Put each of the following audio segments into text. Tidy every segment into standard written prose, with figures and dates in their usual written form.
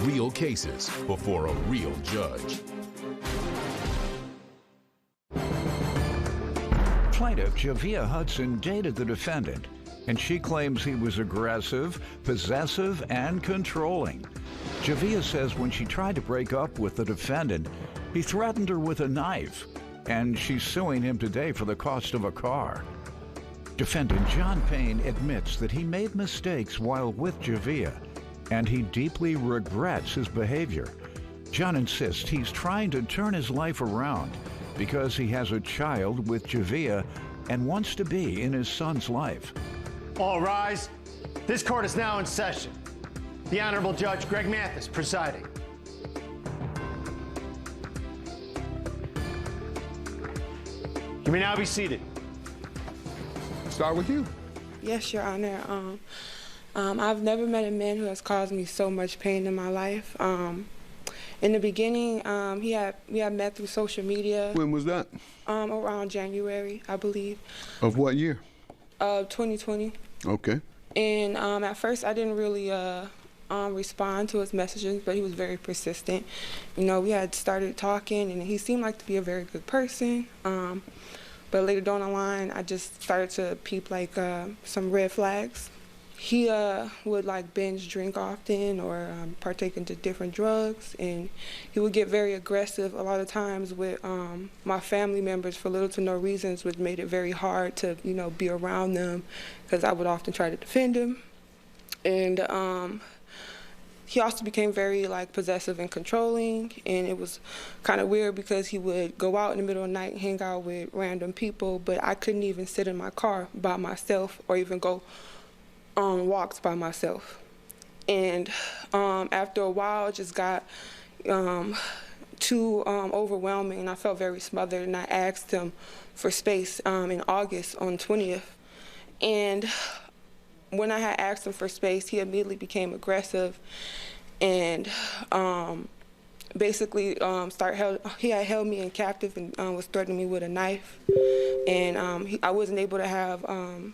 Real cases before a real judge. Plaintiff Javia Hudson dated the defendant, and she claims he was aggressive, possessive, and controlling. Javia says when she tried to break up with the defendant, he threatened her with a knife, and she's suing him today for the cost of a car. Defendant John Payne admits that he made mistakes while with Javia, and he deeply regrets his behavior. John insists he's trying to turn his life around because he has a child with Javia and wants to be in his son's life. All rise. This court is now in session. The Honorable Judge Greg Mathis presiding. You may now be seated. Start with you. Yes, Your Honor. I've never met a man who has caused me so much pain in my life. In the beginning, we had met through social media. When was that? Around January, I believe. Of what year? 2020. Okay. And at first, I didn't really respond to his messages, but he was very persistent. You know, we had started talking, and he seemed like to be a very good person. But later down the line, I just started to peep like some red flags. He would like binge drink often or partake into different drugs, and he would get very aggressive a lot of times with my family members for little to no reasons, which made it very hard to, you know, be around them because I would often try to defend him. And he also became very like possessive and controlling, and it was kind of weird because he would go out in the middle of the night and hang out with random people, but I couldn't even sit in my car by myself or even go on walks by myself. And after a while, it just got too overwhelming, and I felt very smothered, and I asked him for space in August on 20th. And when I had asked him for space, he immediately became aggressive and basically he had held me in captive and was threatening me with a knife. And I wasn't able to have,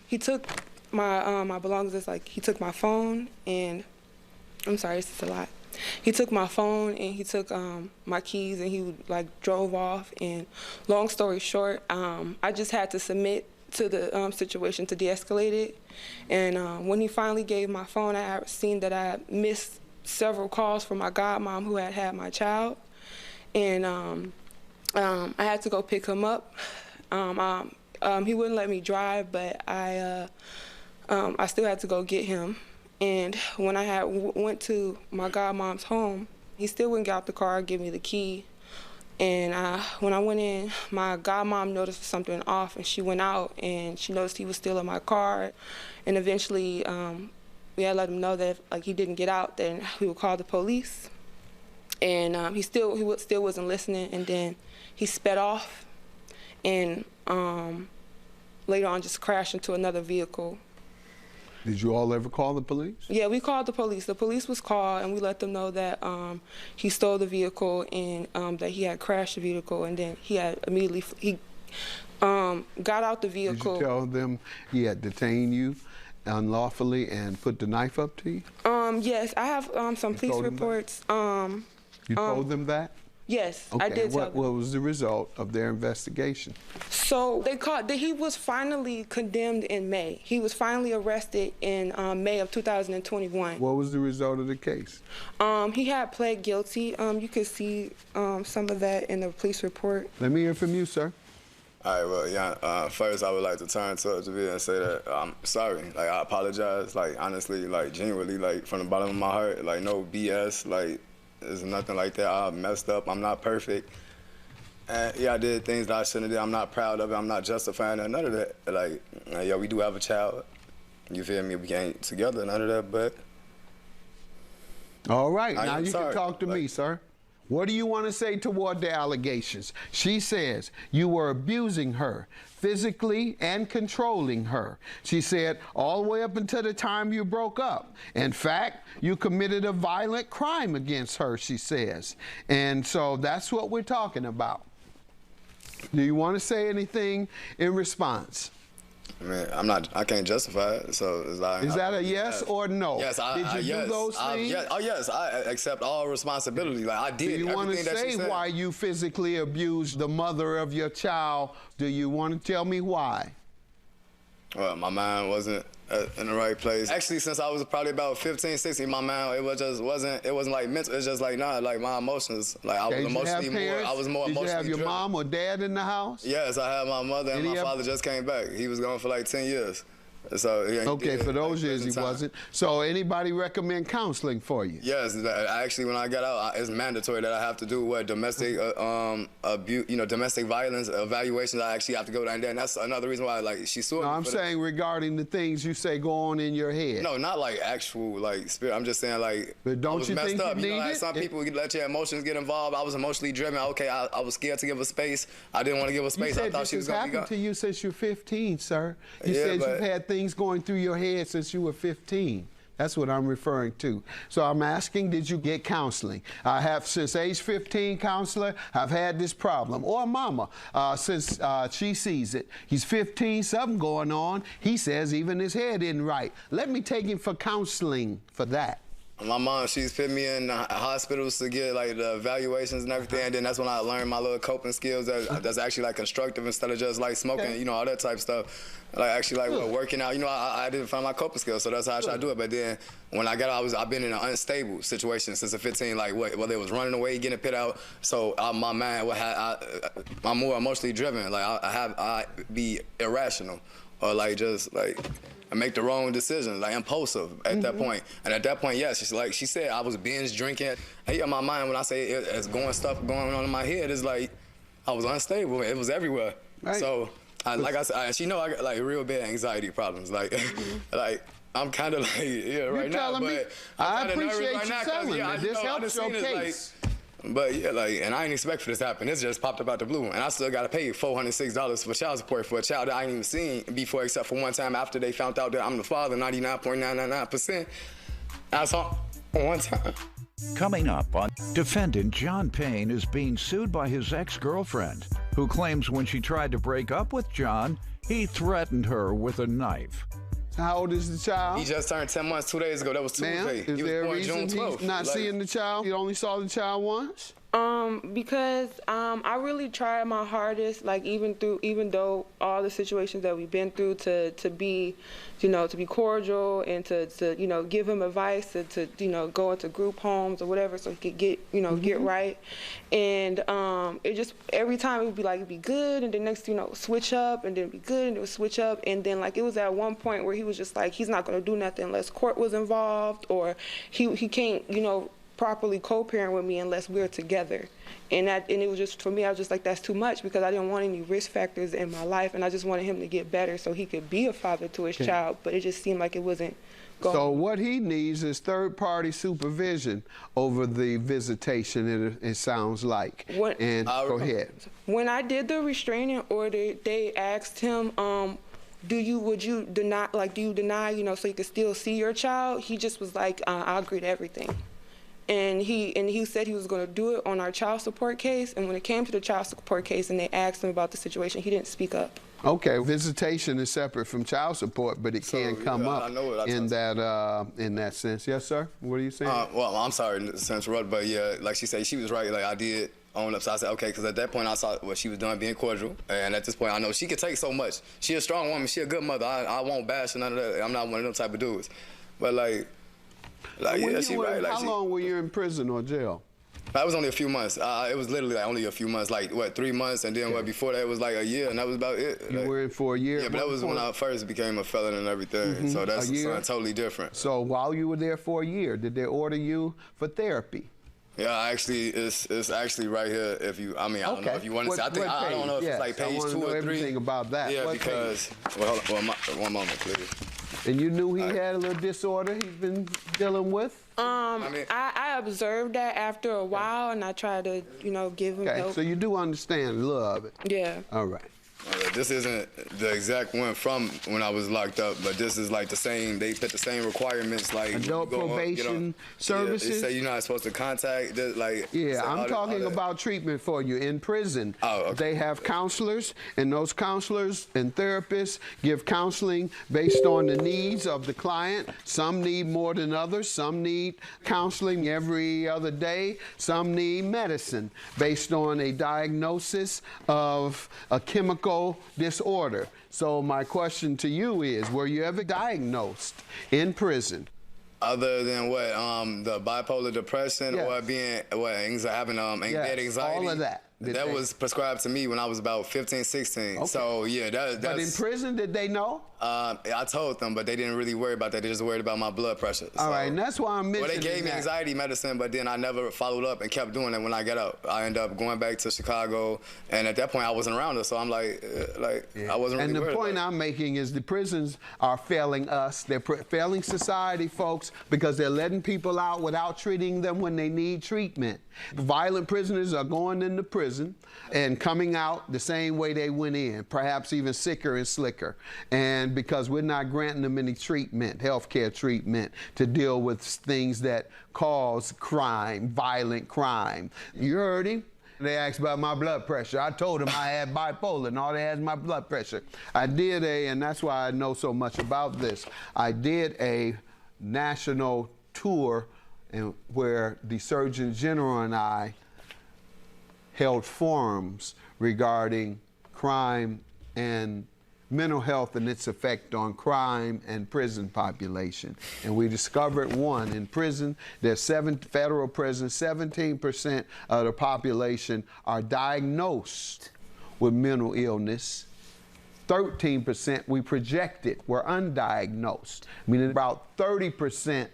he took my belongings, like he took my phone, and I'm sorry, this is a lot. He took my phone and he took my keys, and he like drove off. And long story short, I just had to submit to the situation to de-escalate it. And when he finally gave my phone, I had seen that I had missed several calls from my godmom who had had my child. And I had to go pick him up. He wouldn't let me drive, but I still had to go get him. And when I had went to my godmom's home, he still wouldn't get out the car, give me the key. And when I went in, my godmom noticed something off, and she went out, and she noticed he was still in my car. And eventually, we had let him know that if like he didn't get out, then we would call the police. And he still wasn't listening. And then he sped off, and later on just crashed into another vehicle. Did you all ever call the police? Yeah, we called the police. The police was called, and we let them know that he stole the vehicle and that he had crashed the vehicle, and then he had immediately got out the vehicle. Did you tell them he had detained you unlawfully and put the knife up to you? Yes, I have some police reports. You told them that? Yes, okay. I did tell them. What was the result of their investigation? So he was finally condemned in May. He was finally arrested in May of 2021. What was the result of the case? He had pled guilty. You could see some of that in the police report. Let me hear from you, sir. All right, well, yeah, first I would like to turn to Javia and say that I'm sorry. Like, I apologize, like, honestly, like, genuinely, like, from the bottom of my heart, like, no BS, like, there's nothing like that. I messed up. I'm not perfect. And yeah, I did things that I shouldn't have did. I'm not proud of it. I'm not justifying it. None of that. Like, yeah, we do have a child. You feel me? We ain't together. None of that, but. All right. Now you can talk to me, sir. What do you want to say toward the allegations? She says you were abusing her, physically and controlling her. She said all the way up until the time you broke up. In fact, you committed a violent crime against her, she says. And so that's what we're talking about. Do you want to say anything in response? I mean, I can't justify it, so it's like. Is that a yes or no? Yes, Did you do those things? Yes, I accept all responsibility. Like, I did Do you want to everything that she say said. why you physically abused the mother of your child? Do you want to tell me why? Well, my mind wasn't in the right place. Actually, since I was probably about 15, 16, my mind, it wasn't like mental, it's just like, nah, like my emotions, like I was emotionally more, I was more Did emotionally you have your driven. mom or dad in the house? Yes, I had my mother and my father just came back. He was gone for like 10 years. So okay, for those years he wasn't. So anybody recommend counseling for you? Yes, actually, when I got out, it's mandatory that I have to do domestic abuse, domestic violence evaluations. I actually have to go down there, and that's another reason why, like, she sued me. No, I'm saying regarding the things you say go on in your head. No, not like actual like spirit. I'm just saying like. But don't I was you messed think up. you need like it? some people let your emotions get involved. I was emotionally driven. Okay, I was scared to give her space. I didn't want to give her space. You said I thought this she was has gonna be gone. happened to you since you're 15, sir. You Yeah, said but you've had things going through your head since you were 15. That's what I'm referring to. So I'm asking, did you get counseling? I have, since age 15, counselor, I've had this problem. Or mama, since she sees it. He's 15, something going on. He says even his head isn't right. Let me take him for counseling for that. My mom, she's put me in hospitals to get like the evaluations and everything, and then that's when I learned my little coping skills that's actually like constructive instead of just like smoking, all that type of stuff. Like actually like working out, I didn't find my coping skills, so that's how I tried to do it. But then when I got out, I've been in an unstable situation since the 15, like whether it was running away, getting a pit out. So my mind, I'm more emotionally driven. Like I be irrational or like just like. I make the wrong decisions, like impulsive at that point. And at that point, yes, like she said, I was binge drinking. In my mind, when I say it's stuff going on in my head, it's like I was unstable. It was everywhere. Right. So, like I said, she know I got like real bad anxiety problems. Like, like I'm kind of like right now, but I'm kind of nervous right now because this helps your case. But yeah, like, and I ain't expect for this to happen. This just popped up out the blue, and I still gotta pay $406 for child support for a child that I ain't even seen before, except for one time after they found out that I'm the father, 99.999%. That's all one time. Coming up on defendant John Payne is being sued by his ex-girlfriend, who claims when she tried to break up with John, he threatened her with a knife. How old is the child? He just turned 10 months 2 days ago. That was Tuesday. Is there a reason he's not seeing the child? You only saw the child once? Because I really tried my hardest, like even though all the situations that we've been through, to be cordial and to give him advice to go into group homes or whatever so he could get right. And it just every time it would be like it'd be good and then next switch up and then be good and it would switch up and then like it was at one point where he was just like he's not gonna do nothing unless court was involved or he can't properly co-parent with me unless we're together. And it was just, for me, I was just like, that's too much because I didn't want any risk factors in my life and I just wanted him to get better so he could be a father to his child, but it just seemed like it wasn't going. So what he needs is third-party supervision over the visitation, it sounds like. Go ahead. When I did the restraining order, they asked him, do you deny, so you could still see your child? He just was like, I agree to everything. And he said he was going to do it on our child support case. And when it came to the child support case and they asked him about the situation, he didn't speak up. Okay, visitation is separate from child support, but it can come up in that sense. Yes, sir. What are you saying? Well, I'm sorry to interrupt, but yeah, like she said, she was right. Like I did own up, so I said okay, because at that point I saw what she was doing, being cordial, and at this point I know she could take so much. She a strong woman. She a good mother. I won't bash none of that. I'm not one of them type of dudes. But like yeah, she right. How long were you in prison or jail? That was only a few months. It was literally like only a few months, like 3 months, and then before that it was like a year, and that was about it. You were in for a year? Yeah, but that was when I first became a felon and everything, so that's something totally different. So while you were there for a year, did they order you for therapy? Yeah, actually, it's actually right here. I don't know if you want to say. I don't know if it's like page 2 or 3. I want to know everything about that. Yeah, because one moment, please. And you knew he had a little disorder he's been dealing with? I observed that after a while, and I tried to, give him help. So you do understand a little of it? Yeah. All right. this isn't the exact one from when I was locked up, but this is like the same. They put the same requirements, like adult probation services. Yeah, they say you're not supposed to contact. Like yeah, I'm talking about treatment for you in prison. Oh, okay. They have counselors, and those counselors and therapists give counseling based on the needs of the client. Some need more than others. Some need counseling every other day. Some need medicine based on a diagnosis of a chemical disorder. So my question to you is, were you ever diagnosed in prison? Other than what, the bipolar depression, Yes. or being, what, having Yes, anxiety? all of that. That was prescribed to me when I was about 15, 16. Okay. So yeah, that's. But in prison, did they know? I told them, but they didn't really worry about that. They just worried about my blood pressure. All right, and that's why I'm mentioning Well, they gave me that. anxiety medicine, but then I never followed up and kept doing it when I got out. I ended up going back to Chicago, and at that point, I wasn't around her, so I'm like I wasn't really And the worried point about it. I'm making is the prisons are failing us. They're failing society, folks, because they're letting people out without treating them when they need treatment. Violent prisoners are going into prison and coming out the same way they went in, perhaps even sicker and slicker. And because we're not granting them any treatment, healthcare treatment, to deal with things that cause crime, violent crime. You heard him. They asked about my blood pressure. I told them I had bipolar, and all they had is my blood pressure. I did and that's why I know so much about this, I did a national tour where the Surgeon General and I held forums regarding crime and mental health and its effect on crime and prison population. And we discovered one in prison. There's 7 federal prisons, 17% of the population are diagnosed with mental illness. 13% we projected were undiagnosed, meaning about 30%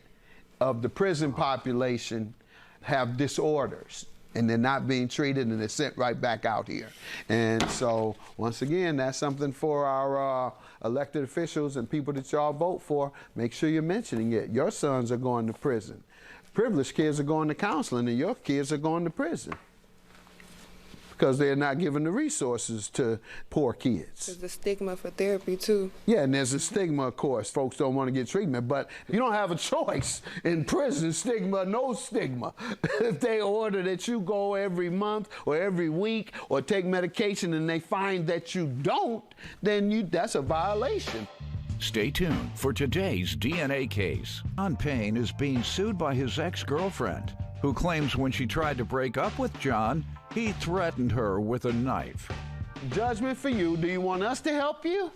of the prison population have disorders, and they're not being treated, and they're sent right back out here. And so, once again, that's something for our elected officials and people that y'all vote for. Make sure you're mentioning it. Your sons are going to prison. Privileged kids are going to counseling, and your kids are going to prison because they're not given the resources to poor kids. There's the stigma for therapy, too. Yeah, and there's a stigma, of course. Folks don't want to get treatment, but you don't have a choice in prison, stigma, no stigma. If they order that you go every month or every week or take medication and they find that you don't, then that's a violation. Stay tuned for today's DNA case. John Payne is being sued by his ex-girlfriend, who claims when she tried to break up with John, he threatened her with a knife. Judgment for you. Do you want us to help you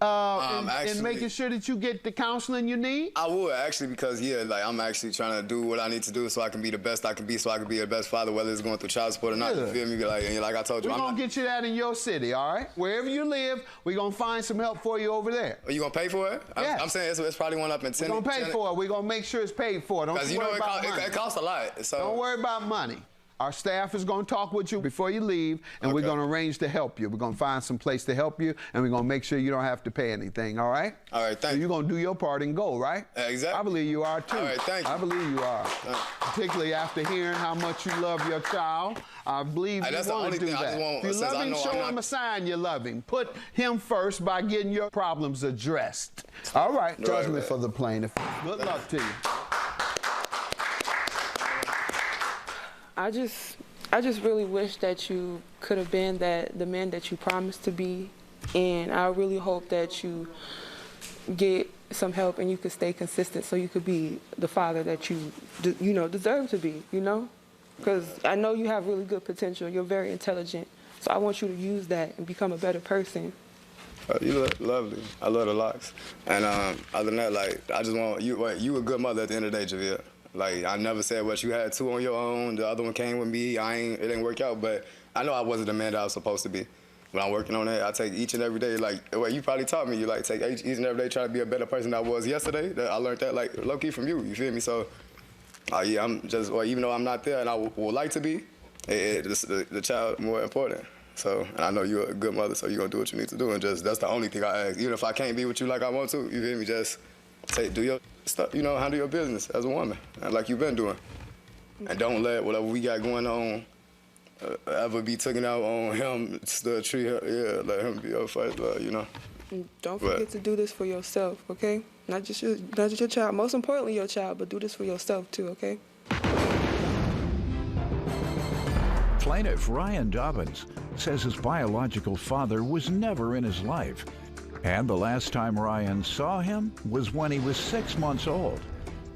in making sure that you get the counseling you need? I would, actually, because, yeah, like, I'm actually trying to do what I need to do so I can be the best I can be, so I can be the best father, whether it's going through child support or not. Yeah. You feel me? Like I told you, We're going to get you that in your city, all right? Wherever you live, we're going to find some help for you over there. Are you going to pay for it? Yeah. I'm saying it's probably one up in 10. We're going to pay for it. We're going to make sure it's paid for. Don't Because, you worry about money. It costs a lot. So. Don't worry about money. Our staff is going to talk with you before you leave, and we're going to arrange to help you. We're going to find some place to help you, and we're going to make sure you don't have to pay anything, all right? All right, thank you. You're going to do your part and go, right? Exactly. I believe you are, too. All right, thank you. I believe you are. Particularly after hearing how much you love your child, I believe you want to do that. If you love him, show him a sign you love him. Put him first by getting your problems addressed. All right, judgment for the plaintiff. Good luck to you. I just really wish that you could have been the man that you promised to be, and I really hope that you get some help and you could stay consistent so you could be the father that you deserve to be, Because I know you have really good potential. You're very intelligent, so I want you to use that and become a better person. You look lovely. I love the locks. And other than that, like, I just want you a good mother at the end of the day, Javier. Like, I never said what you had 2 on your own. The other one came with me. It didn't work out, but I know I wasn't the man that I was supposed to be. When I'm working on that, I take each and every day, like, you probably taught me, you like take each and every day, try to be a better person than I was yesterday. I learned that, like, low-key from you feel me? So, yeah, I'm just, even though I'm not there and I would like to be, the child more important. So, and I know you're a good mother, so you're gonna do what you need to do, and that's the only thing I ask. Even if I can't be with you like I want to, you feel me? Just do your stuff, handle your business as a woman, like you've been doing. And don't let whatever we got going on ever be taken out on him, still treat her, yeah, let him be our first love, you know. And don't forget to do this for yourself, okay? Not just your child. Most importantly, your child, but do this for yourself too, okay? Plaintiff Ryan Dobbins says his biological father was never in his life, and the last time Ryan saw him was when he was 6 months old.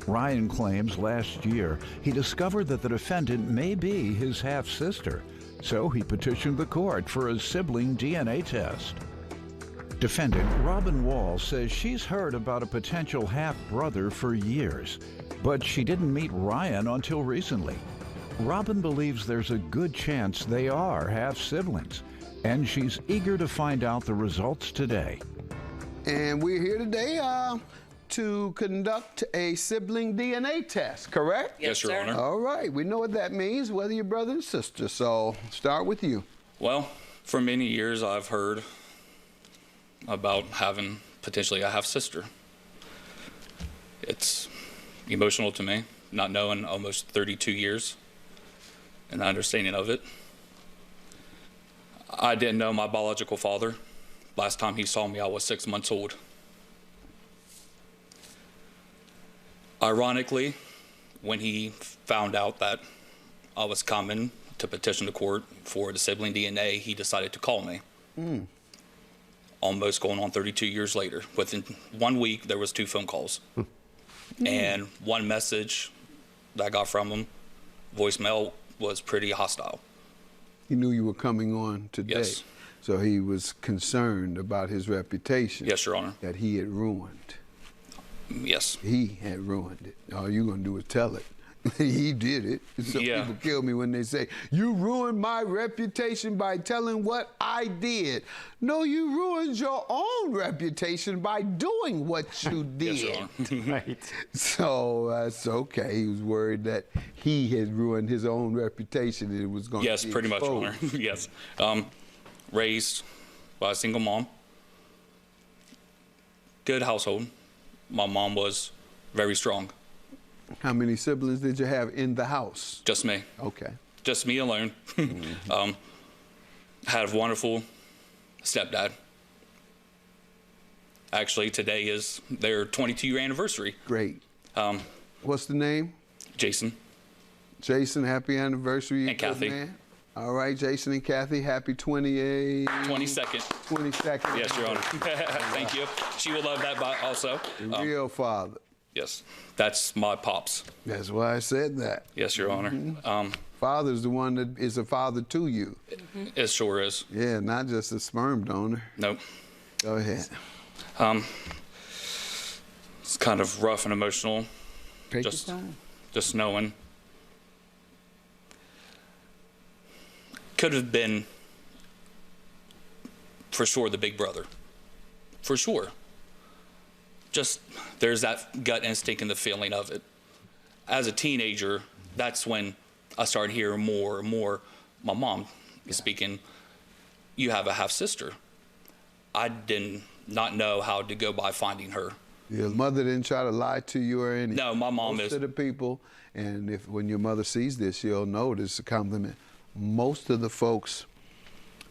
Ryan claims last year he discovered that the defendant may be his half-sister, so he petitioned the court for a sibling DNA test. Defendant Robin Wall says she's heard about a potential half-brother for years, but she didn't meet Ryan until recently. Robin believes there's a good chance they are half-siblings, and she's eager to find out the results today. And we're here today to conduct a sibling DNA test, correct? Yes, Your Honor. All right, we know what that means, whether you're brother and sister, so start with you. Well, for many years I've heard about having potentially a half-sister. It's emotional to me, not knowing almost 32 years and the understanding of it. I didn't know my biological father. Last time he saw me, I was 6 months old. Ironically, when he found out that I was coming to petition the court for the sibling DNA, he decided to call me. Almost going on 32 years later. Within 1 week, there was 2 phone calls. And one message that I got from him, voicemail, was pretty hostile. He knew you were coming on today. Yes. So he was concerned about his reputation. Yes, Your Honor. That he had ruined. Yes. He had ruined it. All you're going to do is tell it. He did it. Some people kill me when they say, you ruined my reputation by telling what I did. No, you ruined your own reputation by doing what you did. Yes, Your Honor. Right. So that's okay. He was worried that he had ruined his own reputation and it was going to be Yes, pretty much, Your Honor. Yes. Raised by a single mom. Good household. My mom was very strong. How many siblings did you have in the house? Just me. Okay. Just me alone. Had a wonderful stepdad. Actually, today is their 22-year anniversary. Great. What's the name? Jason. Jason, happy anniversary. And Kathy. Man. All right, Jason and Kathy, happy 22nd. 22nd. Yes, Your Honor. Thank you. She will love that also. The real father. Yes, that's my pops. That's why I said that. Yes, Your Honor. Father's the one that is a father to you. It sure is. Yeah, not just a sperm donor. Nope. Go ahead. It's kind of rough and emotional. Take your time. Just knowing. Could have been, for sure, the big brother. For sure. Just, there's that gut instinct and the feeling of it. As a teenager, that's when I started hearing more and more. My mom is speaking, you have a half-sister. I did not know how to go by finding her. Your mother didn't try to lie to you or anything? No, my mom is. Most of the people, and when your mother sees this, she'll know this is a compliment. Most of the folks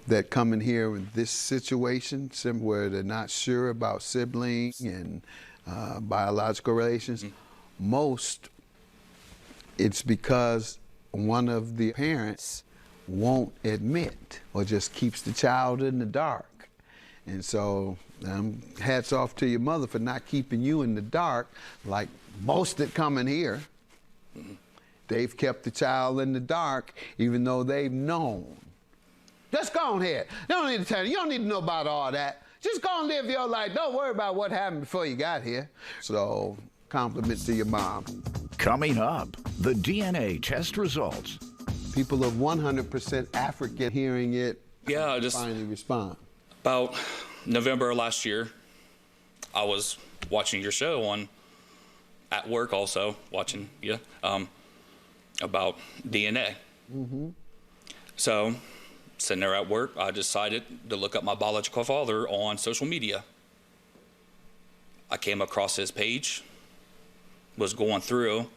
that come in here in this situation, where they're not sure about siblings and biological relations, most it's because one of the parents won't admit or just keeps the child in the dark. And so hats off to your mother for not keeping you in the dark like most that come in here. They've kept the child in the dark even though they've known. Just go on ahead. You don't need to tell you. You don't need to know about all that. Just go and live your life. Don't worry about what happened before you got here. So, compliments to your mom. Coming up, the DNA test results. People of 100% African hearing it finally respond. About November last year, I was watching your show at work also, watching you, about DNA. So, sitting there at work, I decided to look up my biological father on social media. I came across his page, was going through,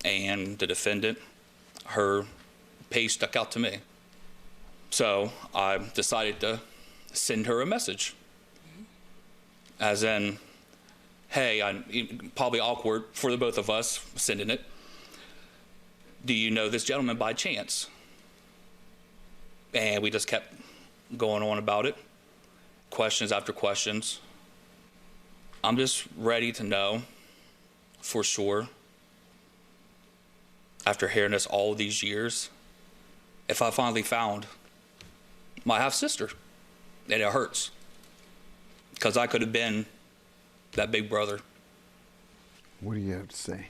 and the defendant, her page stuck out to me. So I decided to send her a message. As in, hey, probably awkward for the both of us sending it. Do you know this gentleman by chance? And we just kept going on about it. Questions after questions. I'm just ready to know for sure, after hearing this all these years, if I finally found my half-sister. And it hurts. Because I could have been that big brother. What do you have to say?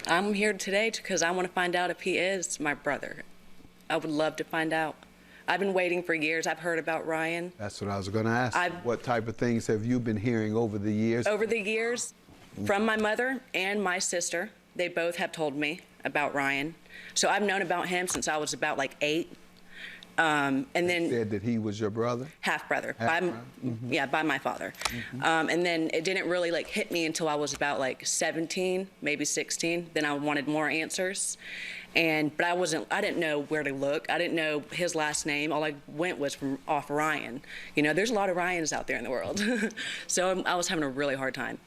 I'm here today because I want to find out if he is my brother. I would love to find out. I've been waiting for years. I've heard about Ryan. That's what I was going to ask. What type of things have you been hearing over the years? Over the years, from my mother and my sister, they both have told me about Ryan. So I've known about him since I was about like 8. And then said that he was your brother? Half brother. Yeah, by my father. And then it didn't really like hit me until I was about like 17, maybe 16. Then I wanted more answers. But I didn't know where to look. I didn't know his last name. All I went was off Ryan. You know, there's a lot of Ryans out there in the world. So I was having a really hard time.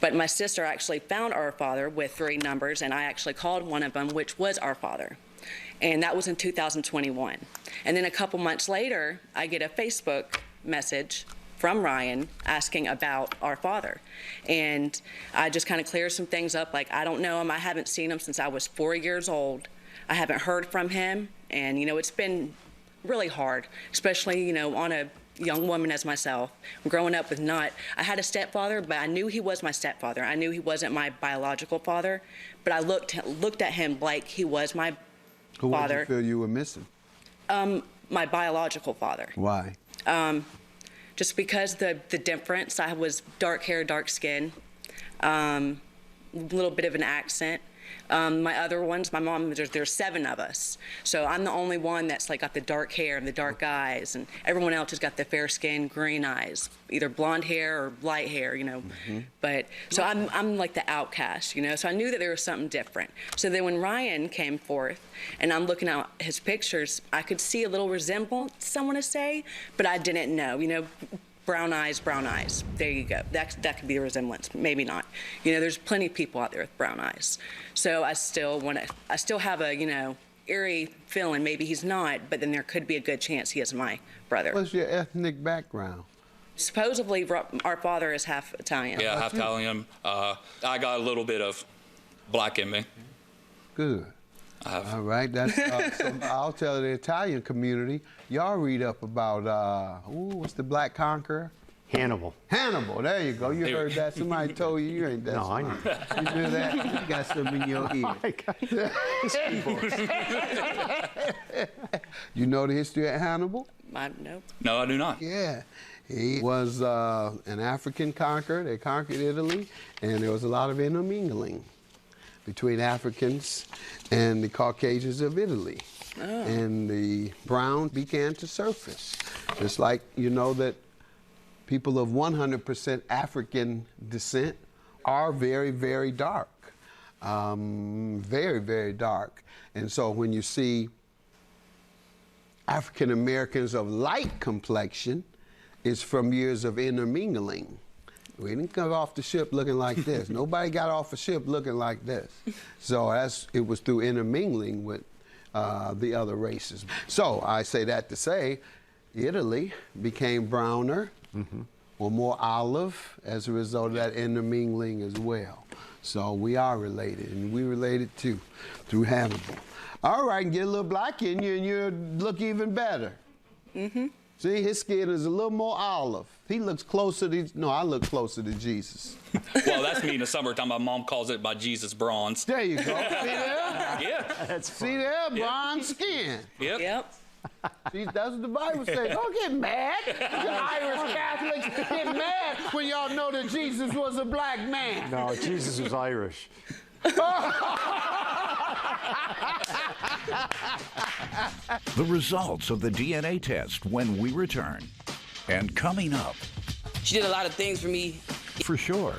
But my sister actually found our father with 3 numbers, and I actually called one of them, which was our father. And that was in 2021. And then a couple months later, I get a Facebook message from Ryan asking about our father. And I just kind of cleared some things up, like I don't know him, I haven't seen him since I was 4 years old. I haven't heard from him, and you know, it's been really hard, especially, you know, on a young woman as myself, growing up with I had a stepfather, but I knew he was my stepfather. I knew he wasn't my biological father, but I looked at him like he was my Who father. Did you feel you were missing? My biological father. Why? Just because the difference. I was dark hair, dark skin, a little bit of an accent. My other ones, my mom, there's 7 of us. So I'm the only one that's like got the dark hair and the dark eyes, and everyone else has got the fair skin, green eyes, either blonde hair or light hair, you know. But so I'm like the outcast, you know. So I knew that there was something different. So then when Ryan came forth, and I'm looking at his pictures, I could see a little resemblance, I want to say, but I didn't know, you know. Brown eyes, brown eyes. There you go. That could be a resemblance. Maybe not. You know, there's plenty of people out there with brown eyes. So I still have a, you know, eerie feeling maybe he's not, but then there could be a good chance he is my brother. What's your ethnic background? Supposedly, our father is half Italian. Yeah, half Italian. I got a little bit of black in me. Good. All right, that's so I'll tell the Italian community. Y'all read up about what's the Black Conqueror? Hannibal. Hannibal. There you go. You heard that? Somebody told you. You ain't that smart. I know. You hear that? You got something in your ear. You know the history of Hannibal? No. No, I do not. Yeah. He was an African conqueror. They conquered Italy, and there was a lot of intermingling between Africans and the Caucasians of Italy. Oh. And the brown began to surface. Just like you know that people of 100% African descent are very, very dark. Very, very dark. And so when you see African Americans of light complexion, it's from years of intermingling. We didn't come off the ship looking like this. Nobody got off a ship looking like this. So it was through intermingling with the other races. So I say that to say Italy became browner or more olive as a result of that intermingling as well. So we are related, and we related too through Hannibal. All right, get a little black in you and you look even better. See, his skin is a little more olive. He looks closer to, no, I look closer to Jesus. Well, that's me in the summertime. My mom calls it my Jesus bronze. There you go. See there? Yeah. See there? Bronze skin. Yep. See, that's what the Bible says. Don't get mad. You Irish Catholics get mad when y'all know that Jesus was a black man. No, Jesus was Irish. The results of the DNA test when we return. And coming up. She did a lot of things for me. For sure.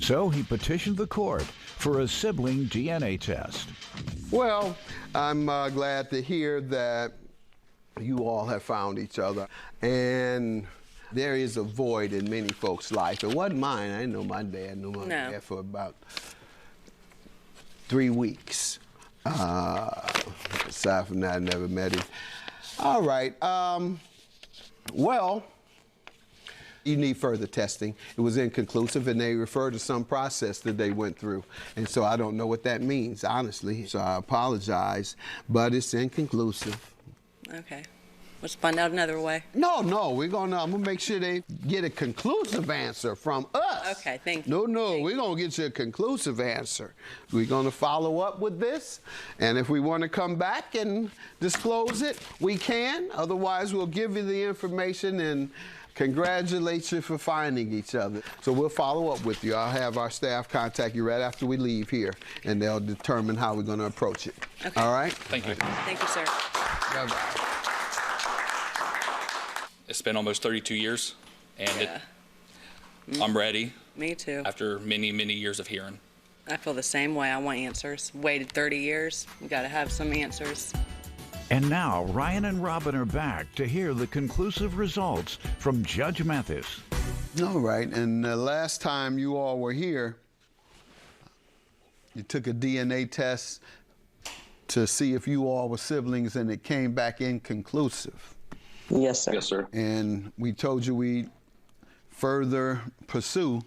So he petitioned the court for a sibling DNA test. Well, I'm glad to hear that you all have found each other. And there is a void in many folks' life. It wasn't mine. I didn't know my dad. I knew my dad for about 3 weeks. Aside from that, I never met him. All right. Well, you need further testing. It was inconclusive, and they refer to some process that they went through. And so I don't know what that means, honestly. So I apologize, but it's inconclusive. Okay. Let's find out another way. No, I'm gonna make sure they get a conclusive answer from us. Okay, thank you. We're gonna get you a conclusive answer. We're gonna follow up with this, and if we want to come back and disclose it, we can. Otherwise, we'll give you the information and congratulate you for finding each other. So we'll follow up with you. I'll have our staff contact you right after we leave here, and they'll determine how we're gonna approach it. Okay. All right? Thank you. Thank you, sir. Bye-bye. It's been almost 32 years, and I'm ready. Me too. After many, many years of hearing. I feel the same way. I want answers. Waited 30 years. We got to have some answers. And now, Ryan and Robin are back to hear the conclusive results from Judge Mathis. All right, and the last time you all were here, you took a DNA test to see if you all were siblings, and it came back inconclusive. Yes, sir. Yes, sir. And we told you we'd further pursue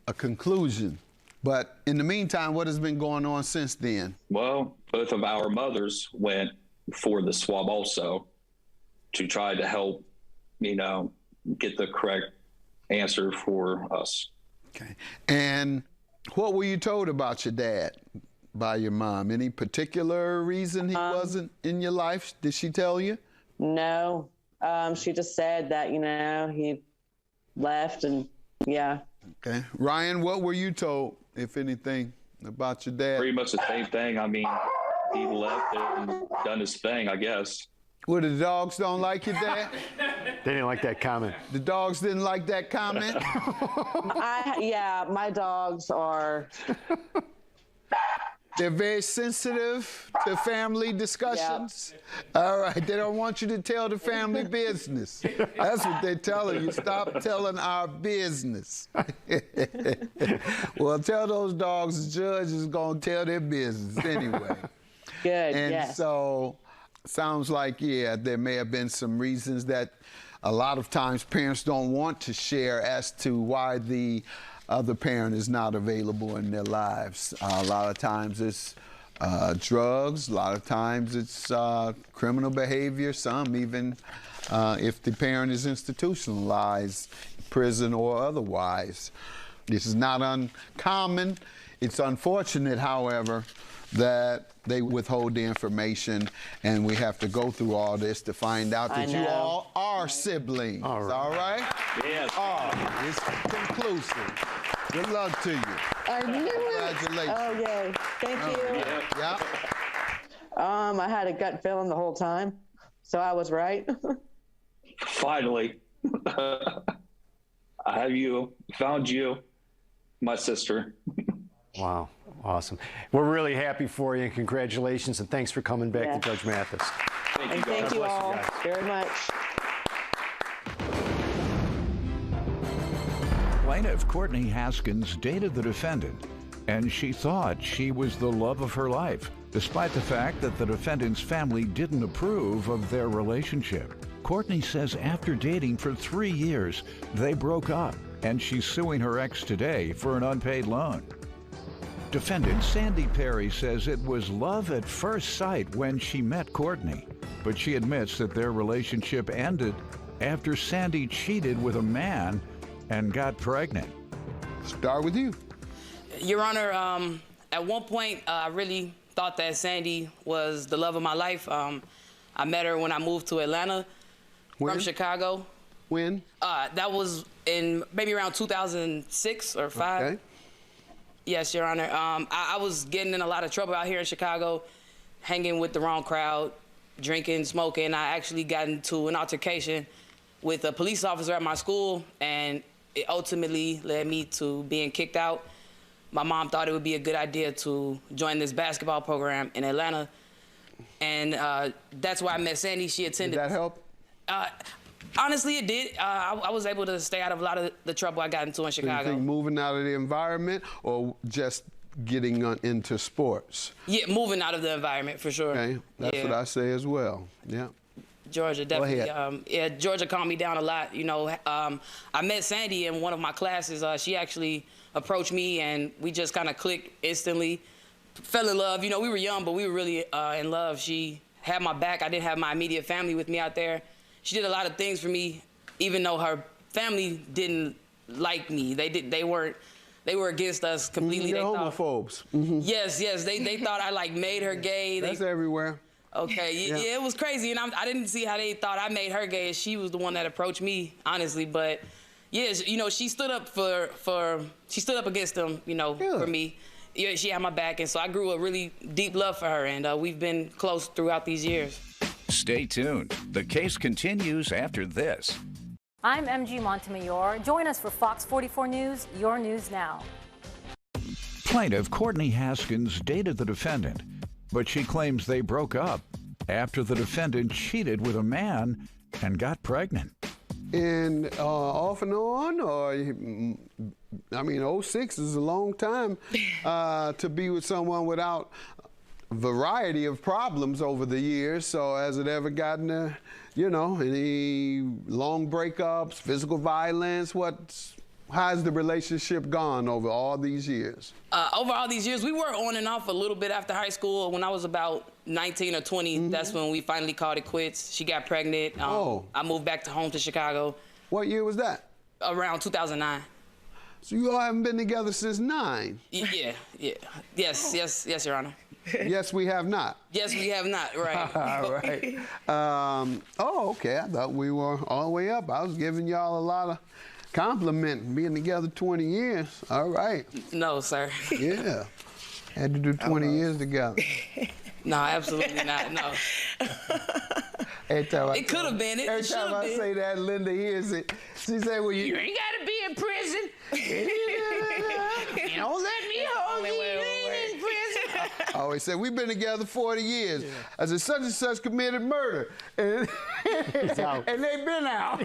a conclusion. But in the meantime, what has been going on since then? Well, both of our mothers went for the swab also to try to help, get the correct answer for us. Okay. And what were you told about your dad by your mom? Any particular reason he wasn't in your life? Did she tell you? No, she just said that, he left and yeah. Okay. Ryan, what were you told, if anything, about your dad? Pretty much the same thing. I mean, he left and done his thing, I guess. Well, the dogs don't like your dad? They didn't like that comment. The dogs didn't like that comment? Yeah, my dogs are... They're very sensitive to family discussions. Yep. All right, they don't want you to tell the family business. That's what they're telling you. Stop telling our business. Well, tell those dogs the judge is going to tell their business anyway. Good, and yes. so, sounds like, there may have been some reasons that a lot of times parents don't want to share as to why the other parent is not available in their lives. A lot of times it's drugs, a lot of times it's criminal behavior, some even if the parent is institutionalized, prison or otherwise. This is not uncommon. It's unfortunate, however, that they withhold the information, and we have to go through all this to find out that you all are siblings. All right? Yes. It's conclusive. Good luck to you. I knew it. Congratulations. Oh, yay. Thank you. Yeah. I had a gut feeling the whole time, so I was right. Finally, I found you, my sister. Wow, awesome. We're really happy for you, and congratulations, and thanks for coming back to Judge Mathis. Thank you all very much. Plaintiff Courtney Haskins dated the defendant, and she thought she was the love of her life, despite the fact that the defendant's family didn't approve of their relationship. Courtney says after dating for 3 years, they broke up, and she's suing her ex today for an unpaid loan. Defendant Sandy Perry says it was love at first sight when she met Courtney, but she admits that their relationship ended after Sandy cheated with a man and got pregnant. Start with you. Your Honor, at one point, I really thought that Sandy was the love of my life. I met her when I moved to Atlanta from Chicago. When? That was in maybe around 2006 or 5. Okay. Yes, Your Honor. I was getting in a lot of trouble out here in Chicago, hanging with the wrong crowd, drinking, smoking. I actually got into an altercation with a police officer at my school, and it ultimately led me to being kicked out. my mom thought it would be a good idea to join this basketball program in Atlanta. And that's where I met Sandy. She attended. Did that help? Honestly, it did. I was able to stay out of a lot of the trouble I got into in Chicago. So you think moving out of the environment or just getting into sports? Yeah, moving out of the environment for sure. Okay, that's what I say as well. Yeah. Georgia definitely. Yeah, Georgia calmed me down a lot. You know, I met Sandy in one of my classes. She actually approached me, and we just kind of clicked instantly. Fell in love. You know, we were young, but we were really in love. She had my back. I didn't have my immediate family with me out there. She did a lot of things for me, even though her family didn't like me. They were against us completely. They're homophobes. Yes. They thought I like made her gay. That's everywhere. Okay, yeah, it was crazy, and I didn't see how they thought I made her gay. She was the one that approached me, honestly. But yeah, you know, she stood up she stood up against them, you know, for me. Yeah, she had my back, and so I grew a really deep love for her, and we've been close throughout these years. Stay tuned. The case continues after this. I'm MG Montemayor. Join us for Fox 44 News, your news now. Plaintiff Courtney Haskins dated the defendant, but she claims they broke up after the defendant cheated with a man and got pregnant. And off and on, or I mean, 06 is a long time to be with someone without a variety of problems over the years. So has it ever gotten, you know, any long breakups, physical violence? How's the relationship gone over all these years? Over all these years, we were on and off a little bit after high school. When I was about 19 or 20, that's when we finally called it quits. She got pregnant. I moved back home to Chicago. What year was that? Around 2009. So you all haven't been together since 9? Yeah. Yes, Your Honor. Yes, we have not. Yes, we have not, right. All right. Okay, I thought we were all the way up. I was giving y'all a lot of compliment being together 20 years. All right. No, sir. Yeah. Had to do 20 years together. No, absolutely not. No. It could have been. Every time I say that, Linda hears it. She said, well, you ain't got to be in prison. You don't let me hold you. You ain't in prison. I always say, we've been together 40 years. Yeah. I said, such and such committed murder. And they've been out.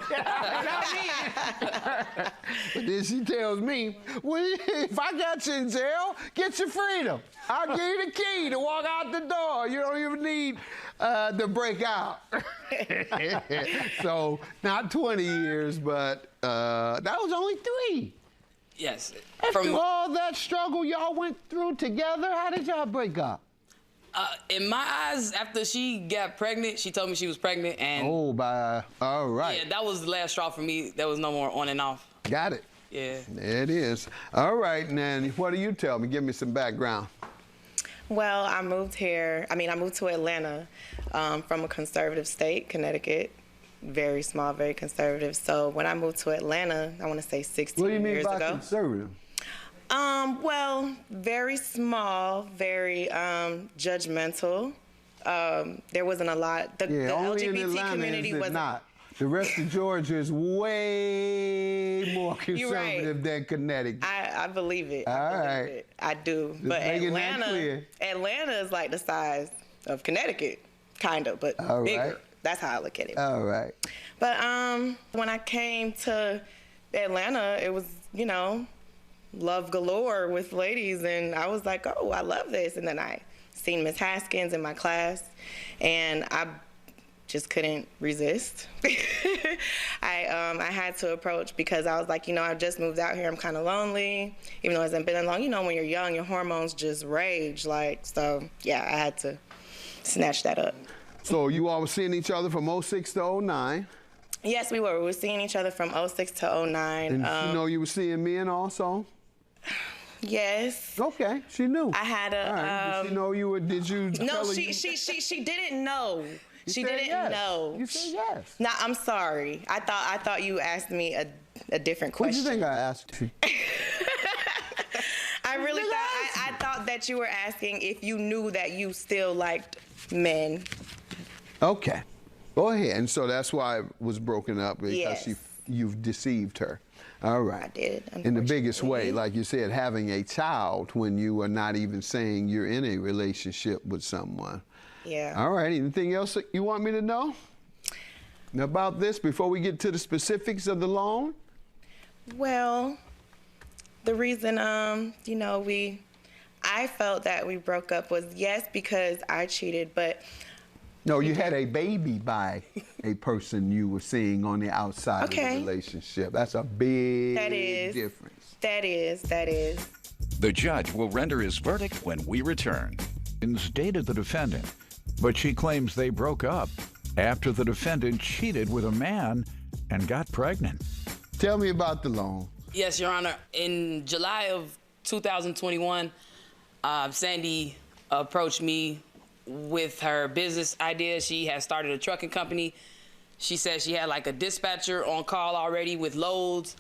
But then she tells me, well, if I got you in jail, get your freedom. I'll give you the key to walk out the door. You don't even need to break out. So, not 20 years, but that was only 3. Yes. After all that struggle y'all went through together, how did y'all break up? In my eyes, after she got pregnant, she told me she was pregnant, and all right. Yeah, that was the last straw for me. There was no more on and off. Got it. Yeah. There it is. All right, Nanny, what do you tell me? Give me some background. Well, I moved to Atlanta from a conservative state, Connecticut. Very small, very conservative. So when I moved to Atlanta, I want to say 16 years ago. What do you mean by conservative? Well, very small, very judgmental. There wasn't a lot. The only LGBT in Atlanta community was not. The rest of Georgia is way more conservative than Connecticut. I believe it. All right. I do. Just but making that clear. Atlanta is like the size of Connecticut, kind of, but bigger. Right. That's how I look at it. All right. But when I came to Atlanta, it was, you know, love galore with ladies, and I was like, oh, I love this. And then I seen Miss Haskins in my class, and I just couldn't resist. I had to approach because I was like, you know, I just moved out here. I'm kind of lonely, even though it hasn't been that long. You know, when you're young, your hormones just rage. So, yeah, I had to snatch that up. So you all were seeing each other from 06 to 09? Yes, we were. We were seeing each other from 06 to 09. And you know you were seeing men also? Yes. Okay, she knew. I had a. Right. Did she know you were? Did you? No, she didn't know. She didn't know. You said yes. No, I'm sorry. I thought you asked me a different question. What do you think I asked you? I really I thought that you were asking if you knew that you still liked men. Okay. Go ahead. And so that's why it was broken up, because you've deceived her. All right. I did. In the biggest way, like you said, having a child when you are not even saying you're in a relationship with someone. Yeah. All right. Anything else that you want me to know about this before we get to the specifics of the loan? Well, the reason, you know, I felt that we broke up was, yes, because I cheated, but... No, you had a baby by a person you were seeing on the outside of the relationship. That's a big difference. That is. The judge will render his verdict when we return. Dated the defendant, but she claims they broke up after the defendant cheated with a man and got pregnant. Tell me about the loan. Yes, Your Honor. In July of 2021, Sandy approached me with her business idea. She had started a trucking company. She said she had like a dispatcher on call already with loads,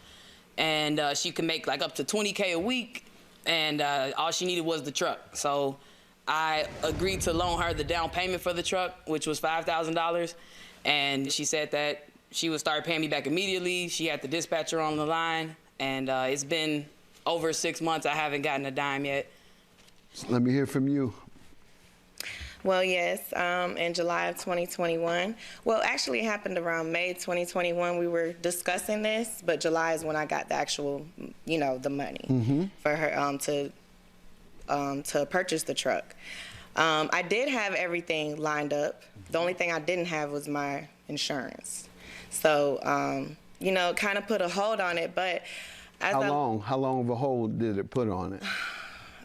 and she could make like up to $20K a week, and all she needed was the truck. So I agreed to loan her the down payment for the truck, which was $5,000, and she said that she would start paying me back immediately. She had the dispatcher on the line, and it's been over 6 months. I haven't gotten a dime yet. Let me hear from you. Well, yes, in July of 2021. Well, actually, it happened around May 2021. We were discussing this, but July is when I got the actual, you know, the money for her to purchase the truck. I did have everything lined up. The only thing I didn't have was my insurance. So, you know, kind of put a hold on it, but How long of a hold did it put on it?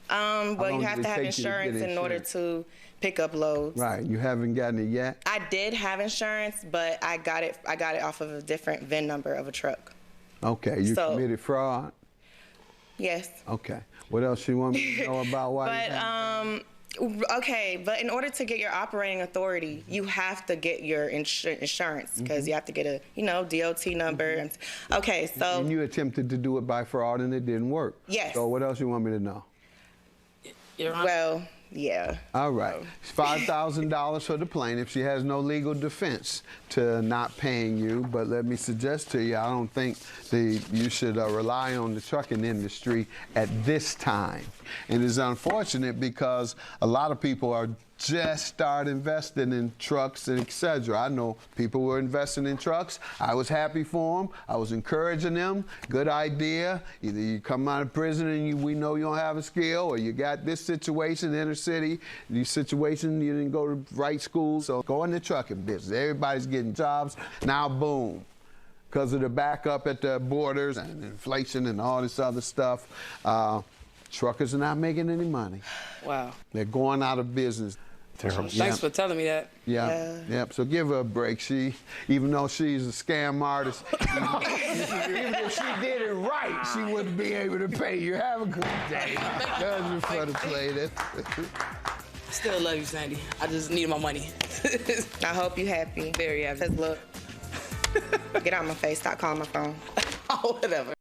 Well, you have to have insurance in order to pick up loads. Right. You haven't gotten it yet? I did have insurance, but I got it off of a different VIN number of a truck. Okay. You committed fraud? Yes. Okay. What else you want me to know about why? Okay, but in order to get your operating authority, you have to get your insurance because you have to get a, you know, DOT number. Okay, so. And you attempted to do it by fraud and it didn't work. Yes. So what else you want me to know? Well, yeah. All right. $5,000 for the plaintiff. She has no legal defense to not paying you, but let me suggest to you, I don't think you should rely on the trucking industry at this time. And it's unfortunate because a lot of people are just start investing in trucks and etc. I know people were investing in trucks. I was happy for them. I was encouraging them. Good idea. Either you come out of prison and we know you don't have a skill, or you got this situation, inner city, this situation, you didn't go to right school, so go in the trucking business. Everybody's getting jobs. Now, boom. Because of the backup at the borders and inflation and all this other stuff, truckers are not making any money. Wow. They're going out of business. Terrible. Thanks for telling me that. Yeah. So give her a break. Even though she's a scam artist, even if she did it right, she wouldn't be able to pay you. Have a good day. That was fun to play this. I still love you, Sandy. I just need my money. I hope you're happy. Very happy. Cause look, get out my face. Stop calling my phone. Oh, whatever.